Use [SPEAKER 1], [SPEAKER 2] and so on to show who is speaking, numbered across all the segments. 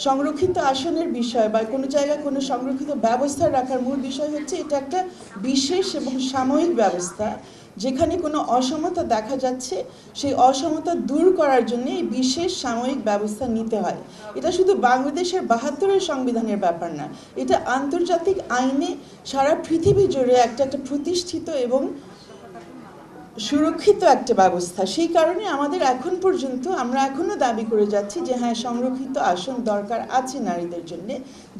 [SPEAKER 1] সংরক্ষিত আসনের বিষয় বা কোনো জায়গায় কোনো সংরক্ষিত ব্যবস্থা রাখার মূল বিষয় হচ্ছে এটা একটা বিশেষ এবং সাময়িক ব্যবস্থা, যেখানে কোনো অসমতা দেখা যাচ্ছে সেই অসমতা দূর করার জন্য এই বিশেষ সাময়িক ব্যবস্থা নিতে হয়। এটা শুধু বাংলাদেশের ৭২-এর সংবিধানের ব্যাপার না, এটা আন্তর্জাতিক আইনে সারা পৃথিবী জুড়ে একটা প্রতিষ্ঠিত এবং সুরক্ষিত একটা ব্যবস্থা। সেই কারণে আমাদের এখন পর্যন্ত আমরা এখনও দাবি করে যাচ্ছি যে হ্যাঁ, সংরক্ষিত আসন দরকার আছে নারীদের জন্য।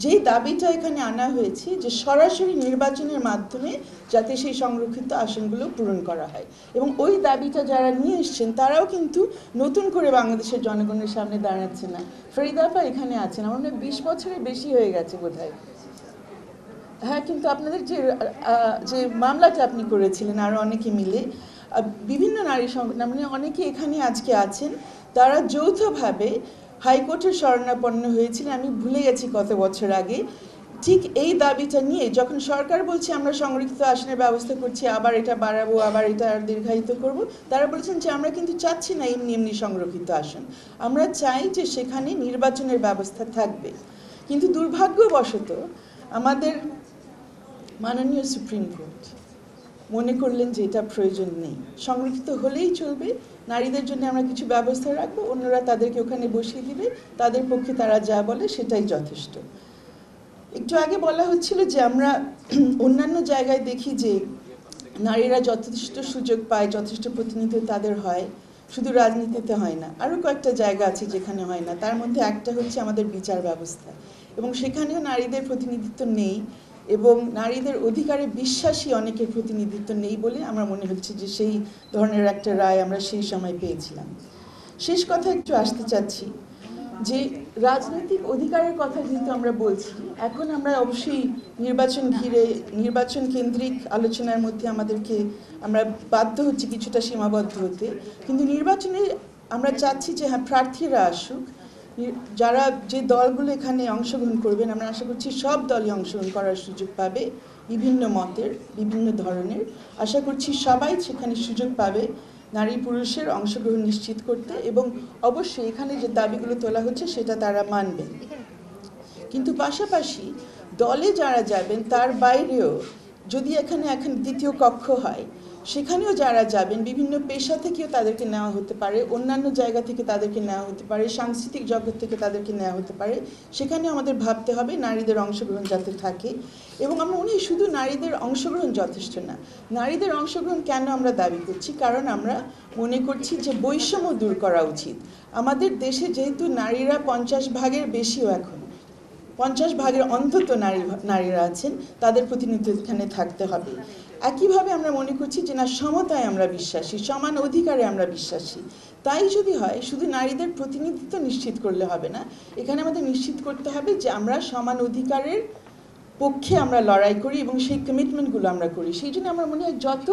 [SPEAKER 1] যেই দাবিটা এখানে আনা হয়েছে যে সরাসরি নির্বাচনের মাধ্যমে যাতে সেই সংরক্ষিত আসনগুলো পূরণ করা হয়, এবং ওই দাবিটা যারা নিয়ে এসছেন তারাও কিন্তু নতুন করে বাংলাদেশের জনগণের সামনে দাঁড়াচ্ছে না। ফরিদা আপা এখানে আছেন, আমার মনে হয় 20 বছরের বেশি হয়ে গেছে বোধহয়। হ্যাঁ, কিন্তু আপনাদের যে মামলাটা আপনি করেছিলেন আরও অনেকে মিলে, বিভিন্ন নারী সংগঠন মানে অনেকে এখানে আজকে আছেন, তারা যৌথভাবে হাইকোর্টের শরণাপন্ন হয়েছিলেন। আমি ভুলে গেছি কত বছর আগে, ঠিক এই দাবিটা নিয়ে যখন সরকার বলছে আমরা সংরক্ষিত আসনের ব্যবস্থা করছি, আবার এটা বাড়াবো, আবার এটা দীর্ঘায়িত করব, তারা বলছেন যে আমরা কিন্তু চাচ্ছি না এমনি এমনি সংরক্ষিত আসন, আমরা চাই যে সেখানে নির্বাচনের ব্যবস্থা থাকবে। কিন্তু দুর্ভাগ্যবশত আমাদের মাননীয় সুপ্রিম কোর্ট মনে করলেন যে এটা প্রয়োজন নেই, সংরক্ষিত হলেই চলবে, নারীদের জন্য আমরা কিছু ব্যবস্থা রাখবো, অন্যরা তাদেরকে ওখানে বসিয়ে দিবে, তাদের পক্ষে তারা যা বলে সেটাই যথেষ্ট। একটু আগে বলা হচ্ছিল যে আমরা অন্যান্য জায়গায় দেখি যে নারীরা যথেষ্ট সুযোগ পায়, যথেষ্ট প্রতিনিধিত্ব তাদের হয়, শুধু রাজনীতিতে হয় না, আরও কয়েকটা জায়গা আছে যেখানে হয় না। তার মধ্যে একটা হচ্ছে আমাদের বিচার ব্যবস্থা, এবং সেখানেও নারীদের প্রতিনিধিত্ব নেই, এবং নারীদের অধিকারে বিশ্বাসী অনেকের প্রতিনিধিত্ব নেই বলে আমার মনে হচ্ছে যে সেই ধরনের একটা রায় আমরা সেই সময় পেয়েছিলাম। শেষ কথা একটু আসতে চাচ্ছি যে রাজনৈতিক অধিকারের কথা যেহেতু আমরা বলছি, এখন আমরা অবশ্যই নির্বাচন ঘিরে নির্বাচন কেন্দ্রিক আলোচনার মধ্যে আমরা বাধ্য হচ্ছি কিছুটা সীমাবদ্ধ হতে, কিন্তু নির্বাচনে আমরা চাচ্ছি যে হ্যাঁ, প্রার্থীরা আসুক, যারা যে দলগুলো এখানে অংশগ্রহণ করবেন আমরা আশা করছি সব দলই অংশগ্রহণ করার সুযোগ পাবে, বিভিন্ন মতের বিভিন্ন ধরনের। আশা করছি সবাই সেখানে সুযোগ পাবে নারী পুরুষের অংশগ্রহণ নিশ্চিত করতে, এবং অবশ্যই এখানে যে দাবিগুলো তোলা হচ্ছে সেটা তারা মানবেন। কিন্তু পাশাপাশি দলে যারা যাবেন তার বাইরেও যদি এখন দ্বিতীয় কক্ষ হয়, সেখানেও যারা যাবেন বিভিন্ন পেশা থেকেও তাদেরকে নেওয়া হতে পারে, অন্যান্য জায়গা থেকে তাদেরকে নেওয়া হতে পারে, সাংস্কৃতিক জগৎ থেকে তাদেরকে নেওয়া হতে পারে, সেখানে আমাদের ভাবতে হবে নারীদের অংশগ্রহণ যাতে থাকে। এবং আমরা শুধু নারীদের অংশগ্রহণ যথেষ্ট না, নারীদের অংশগ্রহণ কেন আমরা দাবি করছি, কারণ আমরা মনে করছি যে বৈষম্য দূর করা উচিত। আমাদের দেশে যেহেতু নারীরা 50% বেশিও, এখন 50% অন্তত নারীরা আছেন, তাদের প্রতিনিধিত্ব এখানে থাকতে হবে। একইভাবে আমরা মনে করছি যে না, সমতায় আমরা বিশ্বাসী, সমান অধিকারে আমরা বিশ্বাসী। তাই যদি হয় শুধু নারীদের প্রতিনিধিত্ব নিশ্চিত করলে হবে না, এখানে আমাদের নিশ্চিত করতে হবে যে আমরা সমান অধিকারের পক্ষে আমরা লড়াই করি এবং সেই কমিটমেন্টগুলো আমরা করি। সেই জন্য আমার মনে হয় যত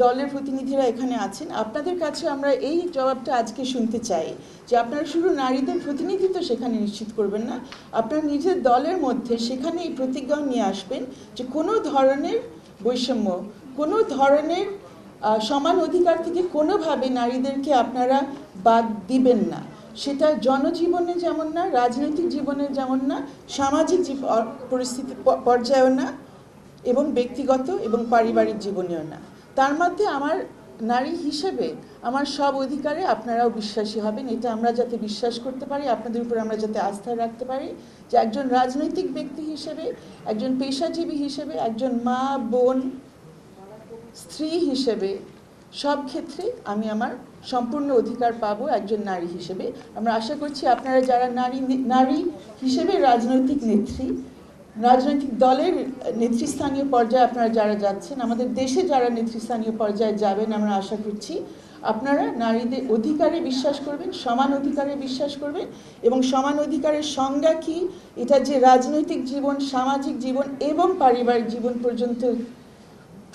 [SPEAKER 1] দলের প্রতিনিধিরা এখানে আছেন, আপনাদের কাছে আমরা এই জবাবটা আজকে শুনতে চাই যে আপনারা শুধু নারীদের প্রতিনিধিত্ব সেখানে নিশ্চিত করবেন না, আপনারা নিজের দলের মধ্যে সেখানে এই প্রতিজ্ঞা নিয়ে আসবেন যে কোনো ধরনের বৈষম্য, কোনো ধরনের সমান অধিকার থেকে কোনোভাবে নারীদেরকে আপনারা বাদ দিবেন না। সেটা জনজীবনে যেমন না, রাজনৈতিক জীবনে যেমন না, সামাজিক পরিস্থিতি পর্যায়েও না, এবং ব্যক্তিগত এবং পারিবারিক জীবনেও না। তার মধ্যে আমার নারী হিসেবে আমার সব অধিকারে আপনারাও বিশ্বাসী হবেন, এটা আমরা যাতে বিশ্বাস করতে পারি, আপনাদের উপর আমরা যাতে আস্থা রাখতে পারি যে একজন রাজনৈতিক ব্যক্তি হিসেবে, একজন পেশাজীবী হিসেবে, একজন মা, বোন, স্ত্রী হিসেবে সব ক্ষেত্রে আমি আমার সম্পূর্ণ অধিকার পাবো একজন নারী হিসেবে। আমরা আশা করছি আপনারা যারা নারী হিসেবে রাজনৈতিক নেত্রী, রাজনৈতিক দলের নেতৃস্থানীয় পর্যায়ে আপনারা যারা যাচ্ছেন, আমাদের দেশে যারা নেতৃস্থানীয় পর্যায়ে যাবেন, আমরা আশা করছি আপনারা নারীদের অধিকারে বিশ্বাস করবেন, সমান অধিকারে বিশ্বাস করবেন, এবং সমান অধিকারের সংজ্ঞা কি, এটা যে রাজনৈতিক জীবন, সামাজিক জীবন এবং পারিবারিক জীবন পর্যন্ত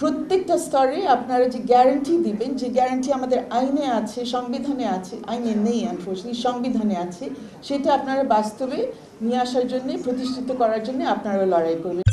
[SPEAKER 1] প্রত্যেকটা স্তরে আপনারা যে গ্যারান্টি দিবেন, যে গ্যারান্টি আমাদের আইনে আছে, সংবিধানে আছে, আইনে নেই আনফর্চুনেটলি, সংবিধানে আছে, সেটা আপনারা বাস্তবে নিয়ে আসার জন্য, প্রতিষ্ঠিত করার জন্য আপনারা লড়াই করবেন।